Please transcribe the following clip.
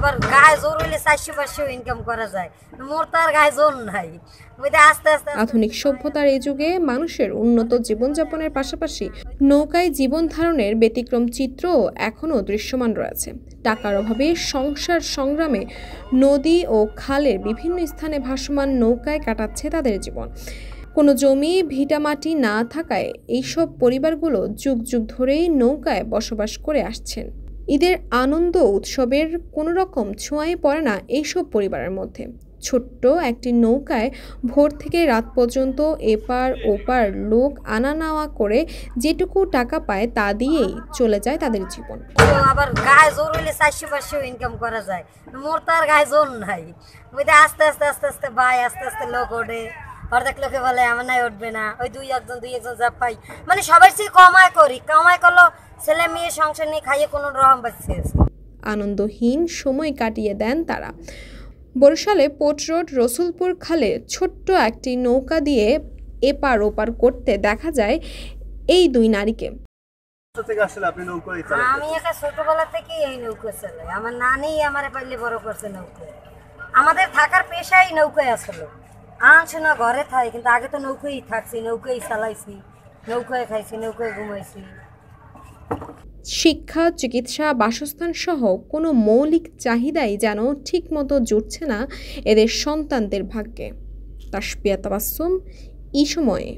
আবার গায়ে জোর হইলে 400-500 ইনকাম করা যায়, মোর তো আর গায়ে জোর নাই। আস্তে আস্তে আধুনিক সভ্যতার এই যুগে মানুষের উন্নত জীবনযাপনের পাশাপাশি নৌকায় জীবন ধারণের ব্যতিক্রম চিত্রও এখনও দৃশ্যমান রয়েছে। টাকার অভাবে সংসার সংগ্রামে নদী ও খালের বিভিন্ন স্থানে ভাসমান নৌকায় কাটাচ্ছে তাদের জীবন। কোনো জমি ভিটামাটি না থাকায় এইসব পরিবারগুলো যুগ যুগ ধরেই নৌকায় বসবাস করে আসছেন। ঈদের আনন্দ উৎসবের কোনো রকম ছোঁয়াই পড়ে না এইসব পরিবারের মধ্যে। ছোট্ট একটি নৌকায় ভোর থেকে রাত পর্যন্ত এপার ওপার লোক আনা নেওয়া করে যেটুকু টাকা পায় তা দিয়েই চলে যায় তাদের জীবন। আবার গায়ে জোর হইলে 400-500 ইনকাম করা যায়, মোর তো আর গায়ে জোর নাই। আস্তে আস্তে আস্তে আস্তে ভাই আস্তে আস্তে লোক ওঠে, অর্ধেক লোকে বলে আমার নাই উঠবে না, ওই দুই একজন যা পাই, মানে সবার চেয়ে কামাই করলো ছেলে মেয়ে সংসার নিয়ে খাইয়ে কোনো রকম বাঁচছে। আনন্দহীন সময় কাটিয়ে দেন তারা। বরিশালে পোর্ট রোড রসুলপুর খালে ছোট্ট একটি নৌকা দিয়ে এপার ওপার করতে দেখা যায় এই দুই নারীকে। আমি একা ছোটবেলা থেকে এই নৌকা চালাই, আমার নানি আমারে পাইলে বড় করছে নৌকা। আমাদের থাকার পেশাই নৌকায় আসলো, আনছে না ঘরে থাকে, কিন্তু আগে তো নৌকায় থাকছি, নৌকায় চালাইছি, নৌকায় খাইছি, নৌকায় ঘুমাইছি। শিক্ষা, চিকিৎসা, বাসস্থান সহ কোনো মৌলিক চাহিদাই যেন ঠিকমতো জুটছে না এদের সন্তানদের ভাগ্যে। তাসপিয়া তাবাসসুম, এই সময়ে।